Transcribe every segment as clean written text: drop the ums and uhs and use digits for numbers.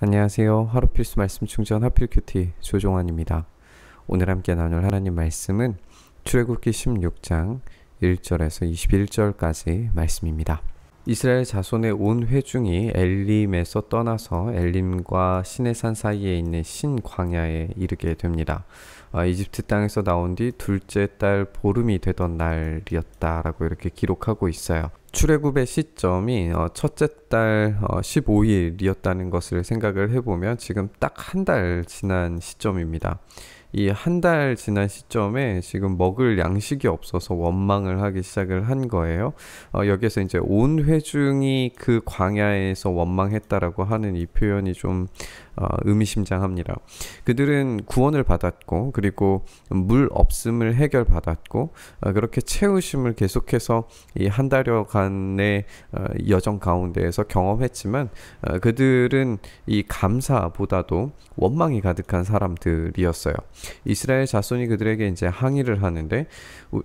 안녕하세요. 하루 필수 말씀 충전 하필 큐티 조종환입니다. 오늘 함께 나눌 하나님 말씀은 출애굽기 16장 1절에서 21절까지 말씀입니다. 이스라엘 자손의 온 회중이 엘림에서 떠나서 엘림과 시내산 사이에 있는 신광야에 이르게 됩니다. 이집트 땅에서 나온 뒤 둘째 달 보름이 되던 날이었다라고 이렇게 기록하고 있어요. 출애굽의 시점이 첫째 달 15일이었다는 것을 생각을 해보면 지금 딱 한 달 지난 시점입니다. 이 한 달 지난 시점에 지금 먹을 양식이 없어서 원망을 하기 시작을 한 거예요. 여기서 이제 온 회중이 그 광야에서 원망했다라고 하는 이 표현이 좀 의미심장합니다. 그들은 구원을 받았고 그리고 물 없음을 해결받았고 그렇게 채우심을 계속해서 이 한 달여간의 여정 가운데에서 경험했지만 그들은 이 감사보다도 원망이 가득한 사람들이었어요. 이스라엘 자손이 그들에게 이제 항의를 하는데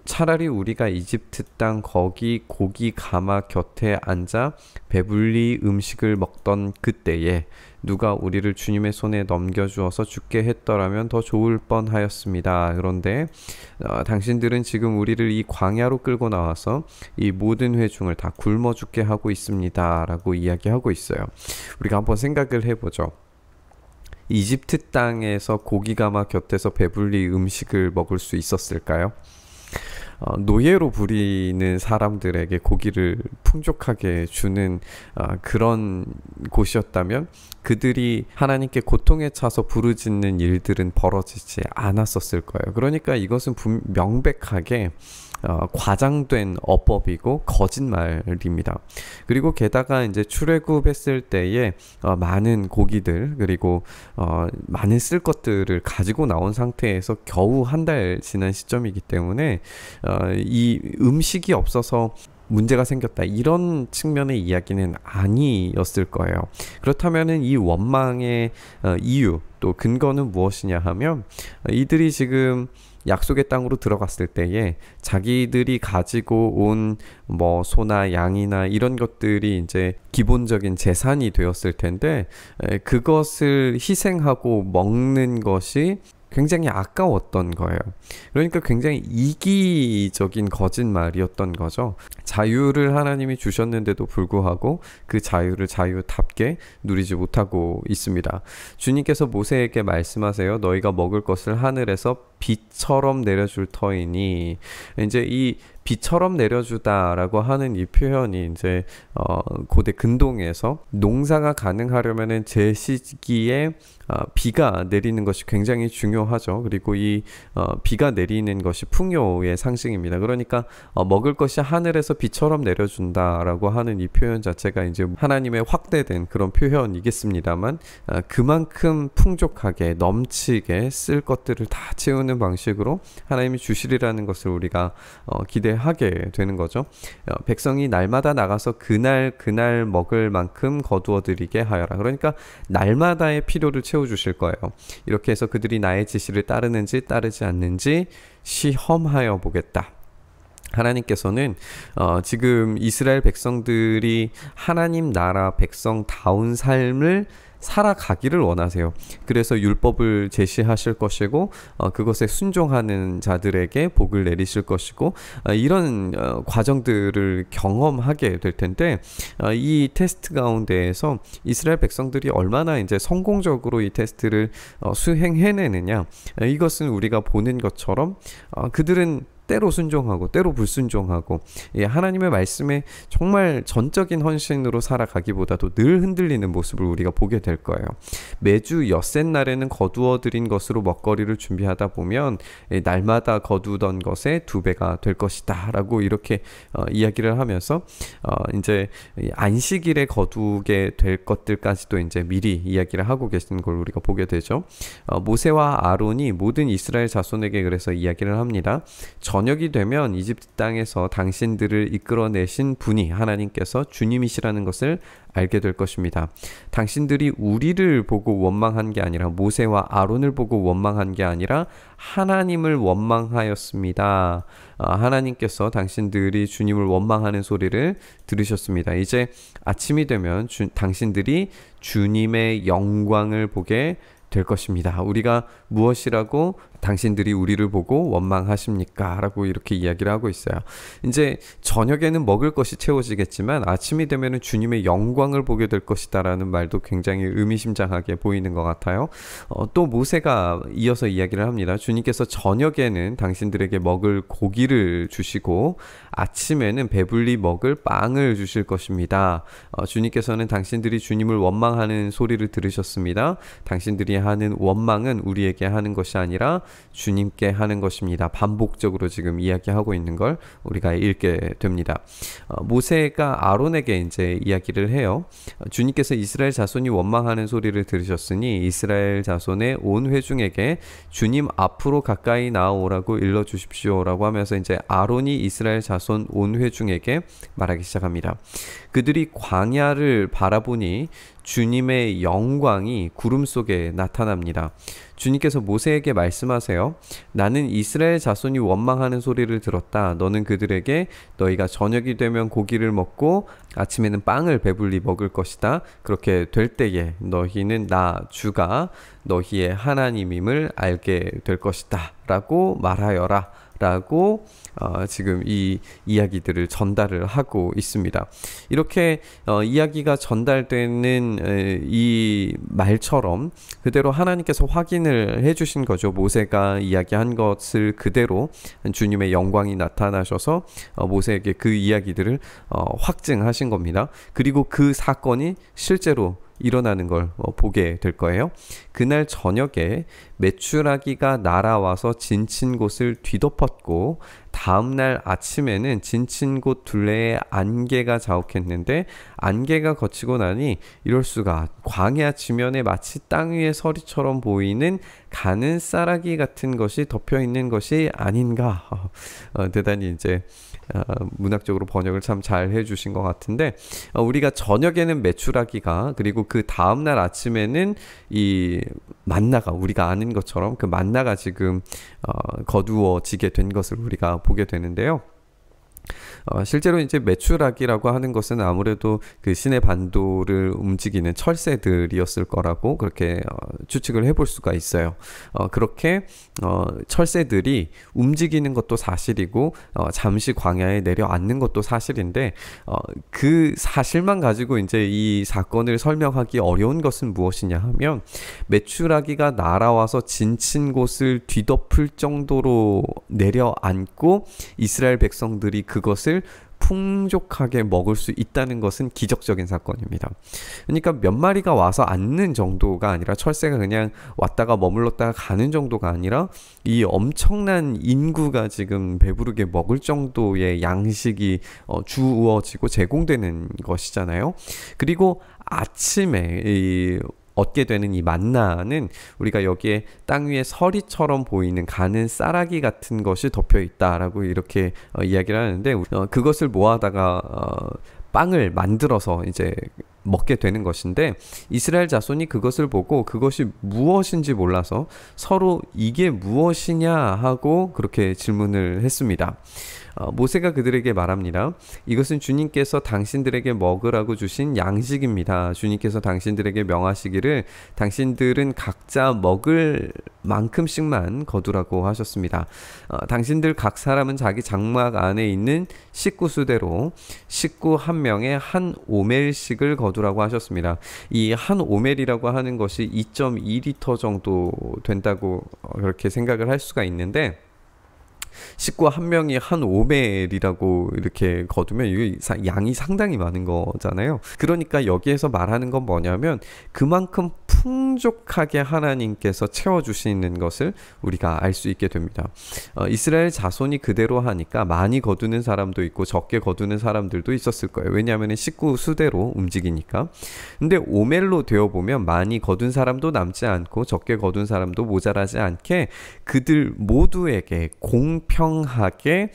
차라리 우리가 이집트 땅 거기 고기 가마 곁에 앉아 배불리 음식을 먹던 그때에 누가 우리를 주님의 손에 넘겨주어서 죽게 했더라면 더 좋을 뻔하였습니다. 그런데 당신들은 지금 우리를 이 광야로 끌고 나와서 이 모든 회중을 다 굶어 죽게 하고 있습니다. 라고 이야기하고 있어요. 우리가 한번 생각을 해보죠. 이집트 땅에서 고기가마 곁에서 배불리 음식을 먹을 수 있었을까요? 노예로 부리는 사람들에게 고기를 풍족하게 주는 그런 곳이었다면 그들이 하나님께 고통에 차서 부르짖는 일들은 벌어지지 않았었을 거예요. 그러니까 이것은 명백하게 과장된 어법이고 거짓말입니다. 그리고 게다가 이제 출애굽했을 때에 많은 고기들 그리고 많은 쓸 것들을 가지고 나온 상태에서 겨우 한 달 지난 시점이기 때문에 이 음식이 없어서 문제가 생겼다 이런 측면의 이야기는 아니었을 거예요. 그렇다면은 이 원망의 이유 또 근거는 무엇이냐 하면 이들이 지금 약속의 땅으로 들어갔을 때에 자기들이 가지고 온 뭐 소나 양이나 이런 것들이 이제 기본적인 재산이 되었을 텐데 그것을 희생하고 먹는 것이 굉장히 아까웠던 거예요. 그러니까 굉장히 이기적인 거짓말이었던 거죠. 자유를 하나님이 주셨는데도 불구하고 그 자유를 자유답게 누리지 못하고 있습니다. 주님께서 모세에게 말씀하세요. 너희가 먹을 것을 하늘에서 비처럼 내려줄 터이니 이제 이 비처럼 내려주다라고 하는 이 표현이 이제 고대 근동에서 농사가 가능하려면은 제 시기에 비가 내리는 것이 굉장히 중요하죠. 그리고 이 비가 내리는 것이 풍요의 상징입니다. 그러니까 먹을 것이 하늘에서 비처럼 내려준다라고 하는 이 표현 자체가 이제 하나님의 확대된 그런 표현이겠습니다만 그만큼 풍족하게 넘치게 쓸 것들을 다 채우는 방식으로 하나님이 주시리라는 것을 우리가 기대하게 되는 거죠. 백성이 날마다 나가서 그날 먹을 만큼 거두어 드리게 하여라. 그러니까 날마다의 필요를 채워주실 거예요. 이렇게 해서 그들이 나의 지시를 따르는지 따르지 않는지 시험하여 보겠다. 하나님께서는 지금 이스라엘 백성들이 하나님 나라 백성다운 삶을 살아가기를 원하세요. 그래서 율법을 제시하실 것이고 그것에 순종하는 자들에게 복을 내리실 것이고 이런 과정들을 경험하게 될 텐데 이 테스트 가운데에서 이스라엘 백성들이 얼마나 이제 성공적으로 이 테스트를 수행해내느냐 이것은 우리가 보는 것처럼 그들은 때로 순종하고 때로 불순종하고 하나님의 말씀에 정말 전적인 헌신으로 살아가기보다도 늘 흔들리는 모습을 우리가 보게 될 거예요. 매주 엿새 날에는 거두어 드린 것으로 먹거리를 준비하다 보면 날마다 거두던 것의 2배가 될 것이다 라고 이렇게 이야기를 하면서 이제 안식일에 거두게 될 것들까지도 이제 미리 이야기를 하고 계시는 걸 우리가 보게 되죠. 모세와 아론이 모든 이스라엘 자손에게 그래서 이야기를 합니다. 저녁이 되면 이집트 땅에서 당신들을 이끌어내신 분이 하나님께서 주님이시라는 것을 알게 될 것입니다. 당신들이 우리를 보고 원망한 게 아니라 모세와 아론을 보고 원망한 게 아니라 하나님을 원망하였습니다. 하나님께서 당신들이 주님을 원망하는 소리를 들으셨습니다. 이제 아침이 되면 당신들이 주님의 영광을 보게 될 것입니다. 우리가 무엇이라고 당신들이 우리를 보고 원망하십니까? 라고 이렇게 이야기를 하고 있어요. 이제 저녁에는 먹을 것이 채워지겠지만 아침이 되면은 주님의 영광을 보게 될 것이다 라는 말도 굉장히 의미심장하게 보이는 것 같아요. 또 모세가 이어서 이야기를 합니다. 주님께서 저녁에는 당신들에게 먹을 고기를 주시고 아침에는 배불리 먹을 빵을 주실 것입니다. 주님께서는 당신들이 주님을 원망하는 소리를 들으셨습니다. 당신들이 하는 원망은 우리에게 하는 것이 아니라 주님께 하는 것입니다. 반복적으로 지금 이야기하고 있는 걸 우리가 읽게 됩니다. 모세가 아론에게 이제 이야기를 해요. 주님께서 이스라엘 자손이 원망하는 소리를 들으셨으니 이스라엘 자손의 온 회중에게 주님 앞으로 가까이 나아오라고 일러 주십시오라고 하면서 이제 아론이 이스라엘 자손 온 회중에게 말하기 시작합니다. 그들이 광야를 바라보니 주님의 영광이 구름 속에 나타납니다. 주님께서 모세에게 말씀하세요. 나는 이스라엘 자손이 원망하는 소리를 들었다. 너는 그들에게 너희가 저녁이 되면 고기를 먹고 아침에는 빵을 배불리 먹을 것이다. 그렇게 될 때에 너희는 나 주가 너희의 하나님임을 알게 될 것이다 라고 말하여라 라고 지금 이 이야기들을 전달을 하고 있습니다. 이렇게 이야기가 전달되는 이 말처럼 그대로 하나님께서 확인을 해주신 거죠. 모세가 이야기한 것을 그대로 주님의 영광이 나타나셔서 모세에게 그 이야기들을 확증하신 겁니다. 그리고 그 사건이 실제로 일어나는 걸 보게 될 거예요. 그날 저녁에 메추라기가 날아와서 진친 곳을 뒤덮었고 다음날 아침에는 진친 곳 둘레에 안개가 자욱했는데 안개가 거치고 나니 이럴 수가 광야 지면에 마치 땅 위의 서리처럼 보이는 가는 쌀아기 같은 것이 덮여 있는 것이 아닌가. 대단히 이제 문학적으로 번역을 참 잘 해주신 것 같은데 우리가 저녁에는 메추라기가 그리고 그 다음날 아침에는 이 만나가 우리가 아는 것처럼 그 만나가 지금 거두어지게 된 것을 우리가 보게 되는데요. 실제로 이제 메추라기라고 하는 것은 아무래도 그 시내 반도를 움직이는 철새들이었을 거라고 그렇게 추측을 해볼 수가 있어요. 그렇게 철새들이 움직이는 것도 사실이고 잠시 광야에 내려앉는 것도 사실인데 그 사실만 가지고 이제 이 사건을 설명하기 어려운 것은 무엇이냐 하면 메추라기가 날아와서 진친 곳을 뒤덮을 정도로 내려앉고 이스라엘 백성들이 그것을 풍족하게 먹을 수 있다는 것은 기적적인 사건입니다. 그러니까 몇 마리가 와서 앉는 정도가 아니라 철새가 그냥 왔다가 머물렀다가 가는 정도가 아니라 이 엄청난 인구가 지금 배부르게 먹을 정도의 양식이 주어지고 제공되는 것이잖아요. 그리고 아침에 얻게 되는 이 만나는 우리가 여기에 땅 위에 서리처럼 보이는 가는 쌀아기 같은 것이 덮여 있다라고 이렇게 이야기를 하는데 그것을 모아다가 빵을 만들어서 이제 먹게 되는 것인데 이스라엘 자손이 그것을 보고 그것이 무엇인지 몰라서 서로 이게 무엇이냐 하고 그렇게 질문을 했습니다. 모세가 그들에게 말합니다. 이것은 주님께서 당신들에게 먹으라고 주신 양식입니다. 주님께서 당신들에게 명하시기를 당신들은 각자 먹을 만큼씩만 거두라고 하셨습니다. 당신들 각 사람은 자기 장막 안에 있는 식구수대로 식구 한 명에 한 오멜씩을 거두라고 하셨습니다. 이 한 오멜이라고 하는 것이 2.2리터 정도 된다고 그렇게 생각을 할 수가 있는데 식구 한 명이 한 오멜이라고 이렇게 거두면 이게 양이 상당히 많은 거잖아요. 그러니까 여기에서 말하는 건 뭐냐면 그만큼 풍족하게 하나님께서 채워주시는 것을 우리가 알 수 있게 됩니다. 이스라엘 자손이 그대로 하니까 많이 거두는 사람도 있고 적게 거두는 사람들도 있었을 거예요. 왜냐하면 식구 수대로 움직이니까. 근데 오멜로 되어보면 많이 거둔 사람도 남지 않고 적게 거둔 사람도 모자라지 않게 그들 모두에게 공평하게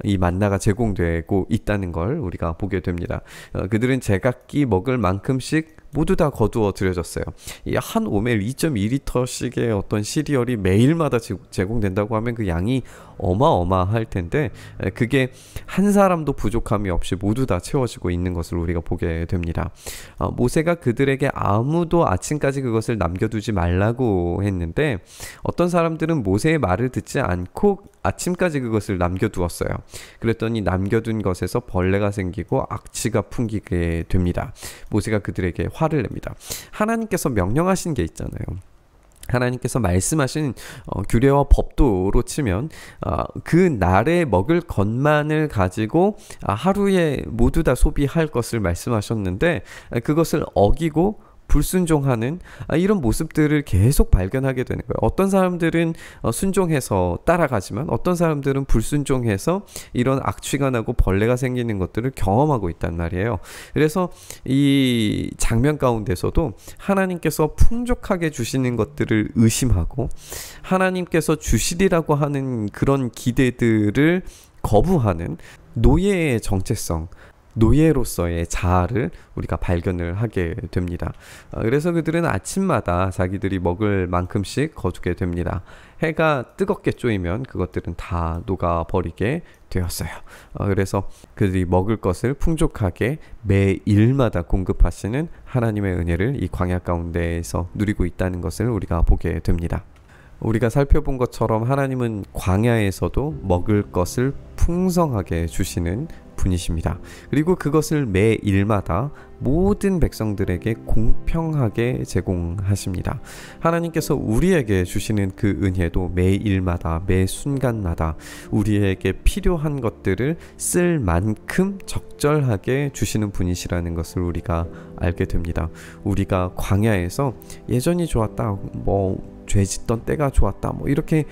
이 만나가 제공되고 있다는 걸 우리가 보게 됩니다. 그들은 제각기 먹을 만큼씩 모두 다 거두어 드려졌어요. 이 한 오멜 2.2리터씩의 어떤 시리얼이 매일마다 제공된다고 하면 그 양이 어마어마할 텐데, 그게 한 사람도 부족함이 없이 모두 다 채워지고 있는 것을 우리가 보게 됩니다. 모세가 그들에게 아무도 아침까지 그것을 남겨두지 말라고 했는데, 어떤 사람들은 모세의 말을 듣지 않고 아침까지 그것을 남겨두었어요. 그랬더니 남겨둔 것에서 벌레가 생기고 악취가 풍기게 됩니다. 모세가 그들에게 화를 냅니다. 하나님께서 명령하신 게 있잖아요. 하나님께서 말씀하신 규례와 법도로 치면 그 날에 먹을 것만을 가지고 하루에 모두 다 소비할 것을 말씀하셨는데, 그것을 어기고 불순종하는 이런 모습들을 계속 발견하게 되는 거예요. 어떤 사람들은 순종해서 따라가지만 어떤 사람들은 불순종해서 이런 악취가 나고 벌레가 생기는 것들을 경험하고 있단 말이에요. 그래서 이 장면 가운데서도 하나님께서 풍족하게 주시는 것들을 의심하고 하나님께서 주시리라고 하는 그런 기대들을 거부하는 노예의 정체성, 노예로서의 자아를 우리가 발견을 하게 됩니다. 그래서 그들은 아침마다 자기들이 먹을 만큼씩 거두게 됩니다. 해가 뜨겁게 쪼이면 그것들은 다 녹아버리게 되었어요. 그래서 그들이 먹을 것을 풍족하게 매일마다 공급하시는 하나님의 은혜를 이 광야 가운데에서 누리고 있다는 것을 우리가 보게 됩니다. 우리가 살펴본 것처럼 하나님은 광야에서도 먹을 것을 풍성하게 주시는 분이십니다. 그리고 그것을 매일마다 모든 백성들에게 공평하게 제공하십니다. 하나님께서 우리에게 주시는 그 은혜도 매일마다 매 순간마다 우리에게 필요한 것들을 쓸 만큼 적절하게 주시는 분이시라는 것을 우리가 알게 됩니다. 우리가 광야에서 예전이 좋았다, 죄 짓던 때가 좋았다, 이렇게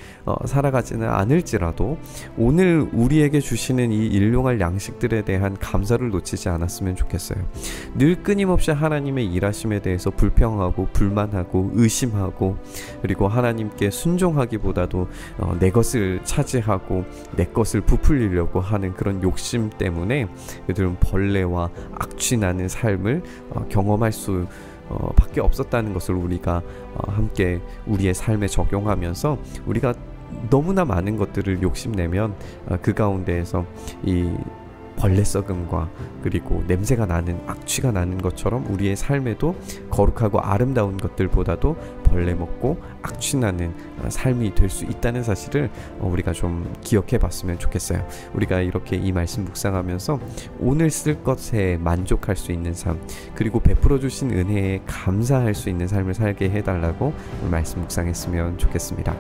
살아가지는 않을지라도 오늘 우리에게 주시는 이 일용할 양식들에 대한 감사를 놓치지 않았으면 좋겠어요. 늘 끊임없이 하나님의 일하심에 대해서 불평하고 불만하고 의심하고, 그리고 하나님께 순종하기보다도 내 것을 차지하고 내 것을 부풀리려고 하는 그런 욕심 때문에 그들은 벌레와 악취 나는 삶을 경험할 수 밖에 없었다는 것을 우리가 함께 우리의 삶에 적용하면서, 우리가 너무나 많은 것들을 욕심내면 그 가운데에서 이 벌레 썩음과 그리고 냄새가 나는, 악취가 나는 것처럼 우리의 삶에도 거룩하고 아름다운 것들보다도 벌레 먹고 악취 나는 삶이 될 수 있다는 사실을 우리가 좀 기억해 봤으면 좋겠어요. 우리가 이렇게 이 말씀 묵상하면서 오늘 쓸 것에 만족할 수 있는 삶, 그리고 베풀어 주신 은혜에 감사할 수 있는 삶을 살게 해달라고 말씀 묵상했으면 좋겠습니다.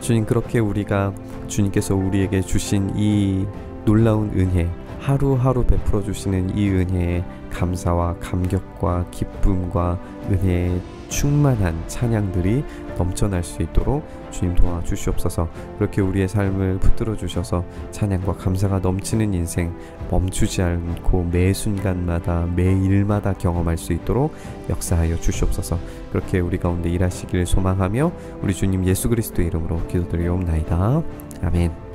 주님, 그렇게 우리가 주님께서 우리에게 주신 이 놀라운 은혜, 하루하루 베풀어 주시는 이 은혜에 감사와 감격과 기쁨과 은혜에 충만한 찬양들이 넘쳐날 수 있도록 주님 도와주시옵소서. 그렇게 우리의 삶을 붙들어 주셔서 찬양과 감사가 넘치는 인생, 멈추지 않고 매 순간마다 매일마다 경험할 수 있도록 역사하여 주시옵소서. 그렇게 우리 가운데 일하시길 소망하며 우리 주님 예수 그리스도의 이름으로 기도드리옵나이다. 아멘.